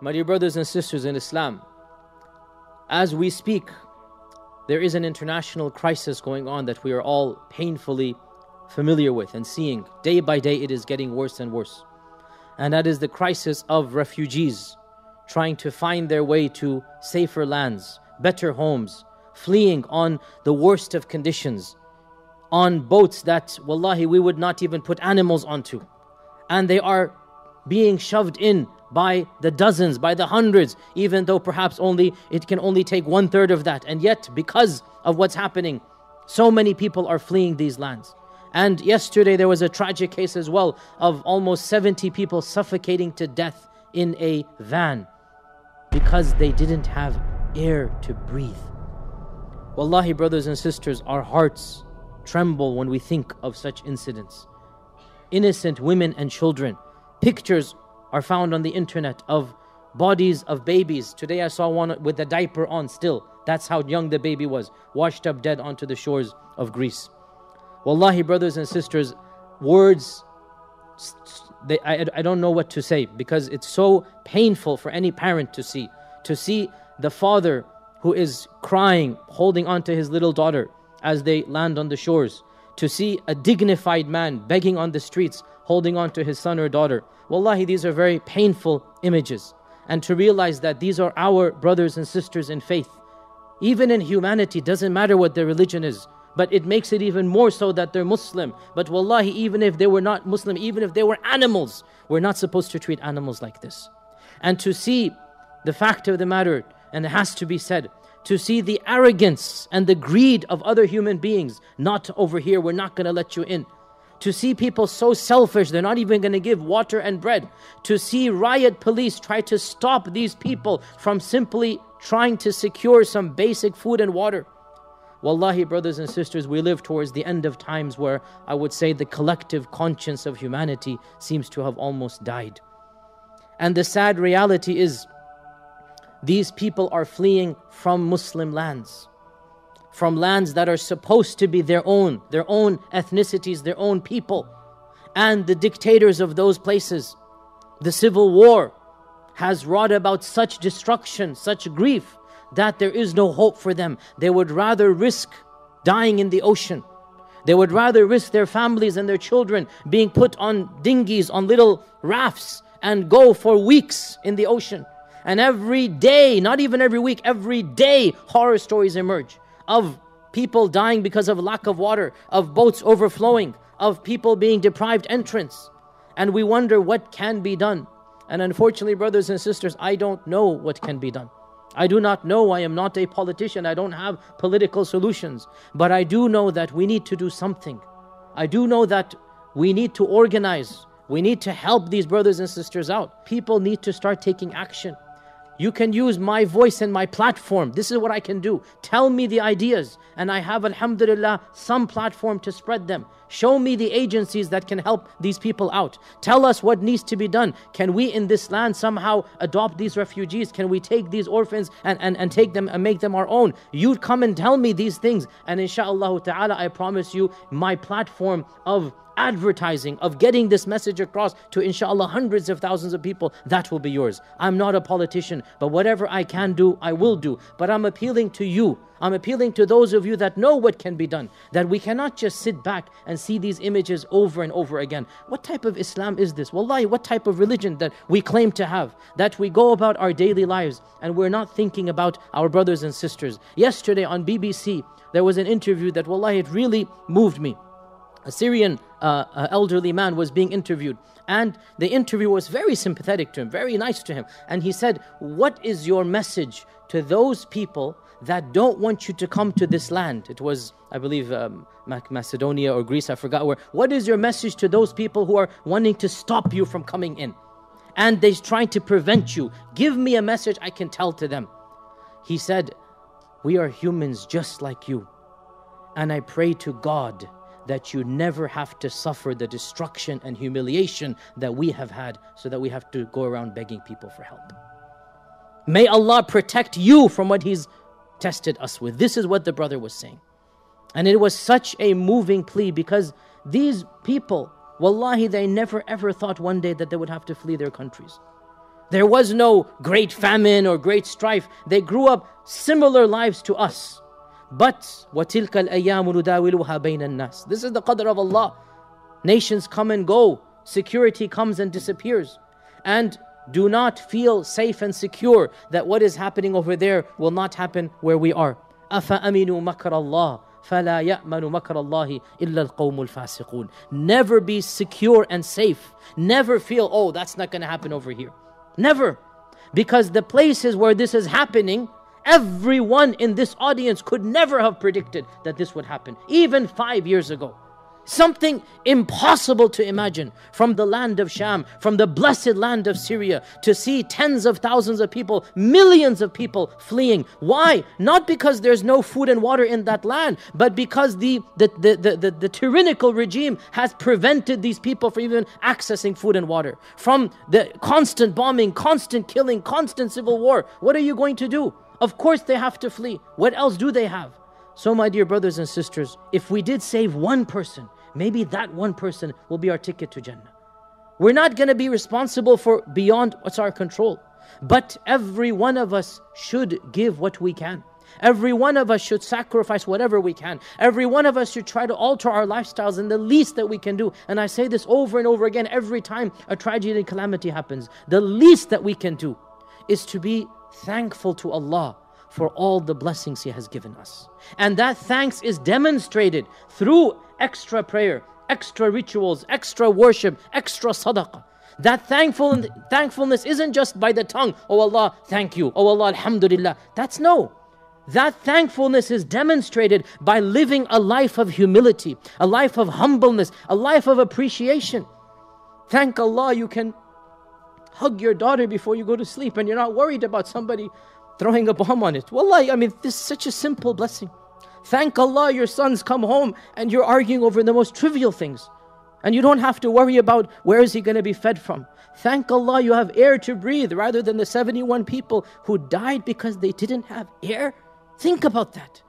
My dear brothers and sisters in Islam, as we speak, there is an international crisis going on that we are all painfully familiar with and seeing. Day by day it is getting worse and worse. And that is the crisis of refugees trying to find their way to safer lands, better homes, fleeing on the worst of conditions, on boats that, wallahi, we would not even put animals onto. And they are being shoved in by the dozens, by the hundreds, even though perhaps it can only take 1/3 of that. And yet, because of what's happening, so many people are fleeing these lands. And yesterday there was a tragic case as well of almost 70 people suffocating to death in a van because they didn't have air to breathe. Wallahi, brothers and sisters, our hearts tremble when we think of such incidents. Innocent women and children. Pictures are found on the internet of bodies of babies. Today I saw one with a diaper on still. That's how young the baby was, washed up dead onto the shores of Greece. Wallahi, brothers and sisters, words, I don't know what to say, because it's so painful for any parent to see. To see the father who is crying, holding on to his little daughter as they land on the shores. To see a dignified man begging on the streets, holding on to his son or daughter. Wallahi, these are very painful images. And to realize that these are our brothers and sisters in faith. Even in humanity, doesn't matter what their religion is, but it makes it even more so that they're Muslim. But wallahi, even if they were not Muslim, even if they were animals, we're not supposed to treat animals like this. And to see the fact of the matter, and it has to be said, to see the arrogance and the greed of other human beings, not over here, we're not going to let you in. To see people so selfish, they're not even going to give water and bread. To see riot police try to stop these people from simply trying to secure some basic food and water. Wallahi, brothers and sisters, we live towards the end of times where I would say the collective conscience of humanity seems to have almost died. And the sad reality is, these people are fleeing from Muslim lands. From lands that are supposed to be their own ethnicities, their own people. And the dictators of those places, the civil war has wrought about such destruction, such grief, that there is no hope for them. They would rather risk dying in the ocean. They would rather risk their families and their children being put on dinghies, on little rafts, and go for weeks in the ocean. And every day, not even every week, every day, horror stories emerge of people dying because of lack of water, of boats overflowing, of people being deprived entrance. And we wonder what can be done. And unfortunately, brothers and sisters, I don't know what can be done. I do not know. I am not a politician. I don't have political solutions. But I do know that we need to do something. I do know that we need to organize. We need to help these brothers and sisters out. People need to start taking action. You can use my voice and my platform. This is what I can do. Tell me the ideas, and I have, alhamdulillah, some platform to spread them. Show me the agencies that can help these people out. Tell us what needs to be done. Can we in this land somehow adopt these refugees? Can we take these orphans and take them and make them our own? You come and tell me these things, and inshaAllah ta'ala, I promise you, my platform of advertising, of getting this message across to inshallah hundreds of thousands of people, that will be yours. I'm not a politician, but whatever I can do, I will do. But I'm appealing to you. I'm appealing to those of you that know what can be done, that we cannot just sit back and see these images over and over again. What type of Islam is this? Wallahi, what type of religion that we claim to have, that we go about our daily lives and we're not thinking about our brothers and sisters. Yesterday on BBC, there was an interview that, wallahi, it really moved me. A Syrian elderly man was being interviewed, and the interviewer was very sympathetic to him, very nice to him. And he said, what is your message to those people that don't want you to come to this land? It was, I believe, Macedonia or Greece, I forgot where. What is your message to those people who are wanting to stop you from coming in? And they're trying to prevent you. Give me a message I can tell to them. He said, we are humans just like you. And I pray to God that you never have to suffer the destruction and humiliation that we have had, so that we have to go around begging people for help. May Allah protect you from what He's tested us with. This is what the brother was saying. And it was such a moving plea, because these people, wallahi, they never ever thought one day that they would have to flee their countries. There was no great famine or great strife. They grew up similar lives to us. But وَتِلْكَ الْأَيَّامُ نُدَاوِلُهَا بَيْنَ النَّاسِ. This is the qadr of Allah. Nations come and go. Security comes and disappears. And do not feel safe and secure that what is happening over there will not happen where we are. أَفَأَمِنُوا مَكْرَ اللَّهِ فَلَا يَأْمَنُ مَكْرَ اللَّهِ إِلَّا الْقَوْمُ الْفَاسِقُونَ. Never be secure and safe. Never feel, oh, that's not going to happen over here. Never. Because the places where this is happening, everyone in this audience could never have predicted that this would happen, even 5 years ago. Something impossible to imagine. From the land of Sham, from the blessed land of Syria, to see tens of thousands of people, millions of people fleeing. Why? Not because there's no food and water in that land, but because the tyrannical regime has prevented these people from even accessing food and water. From the constant bombing, constant killing, constant civil war. What are you going to do? Of course they have to flee. What else do they have? So my dear brothers and sisters, if we did save one person, maybe that one person will be our ticket to Jannah. We're not going to be responsible for beyond what's our control. But every one of us should give what we can. Every one of us should sacrifice whatever we can. Every one of us should try to alter our lifestyles in the least that we can do. And I say this over and over again every time a tragedy and calamity happens. The least that we can do is to be thankful to Allah for all the blessings He has given us. And that thanks is demonstrated through extra prayer, extra rituals, extra worship, extra sadaqah. That thankfulness isn't just by the tongue, oh Allah, thank you, oh Allah, alhamdulillah. That's no. That thankfulness is demonstrated by living a life of humility, a life of humbleness, a life of appreciation. Thank Allah you can hug your daughter before you go to sleep and you're not worried about somebody throwing a bomb on it. Wallahi, I mean, this is such a simple blessing. Thank Allah your sons come home and you're arguing over the most trivial things. And you don't have to worry about where is he going to be fed from. Thank Allah you have air to breathe rather than the 71 people who died because they didn't have air. Think about that.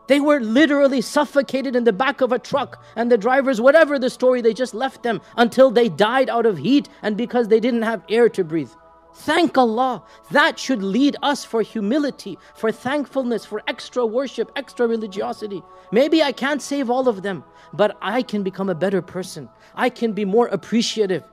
They were literally suffocated in the back of a truck and the drivers, whatever the story, they just left them until they died out of heat and because they didn't have air to breathe. Thank Allah. That should lead us for humility, for thankfulness, for extra worship, extra religiosity. Maybe I can't save all of them, but I can become a better person. I can be more appreciative.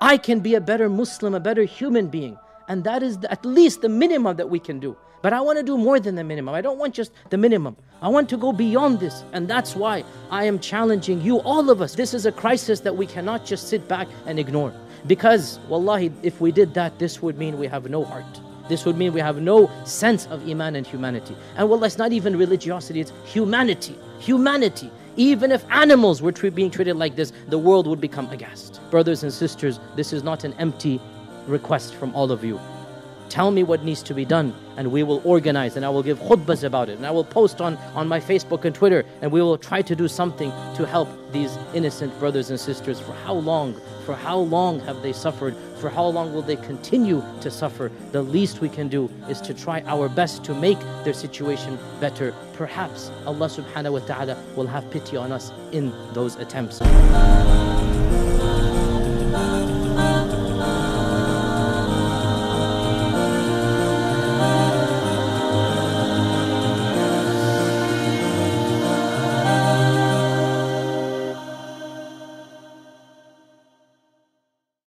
I can be a better Muslim, a better human being. And that is at least the minimum that we can do. But I want to do more than the minimum. I don't want just the minimum. I want to go beyond this. And that's why I am challenging you, all of us. This is a crisis that we cannot just sit back and ignore. Because, wallahi, if we did that, this would mean we have no heart. This would mean we have no sense of iman and humanity. And wallah, it's not even religiosity, it's humanity. Humanity. Even if animals were being treated like this, the world would become aghast. Brothers and sisters, this is not an empty request from all of you. Tell me what needs to be done and we will organize and I will give khutbahs about it and I will post on my Facebook and Twitter and we will try to do something to help these innocent brothers and sisters. For how long? For how long have they suffered? For how long will they continue to suffer? The least we can do is to try our best to make their situation better. Perhaps Allah subhanahu wa ta'ala will have pity on us in those attempts.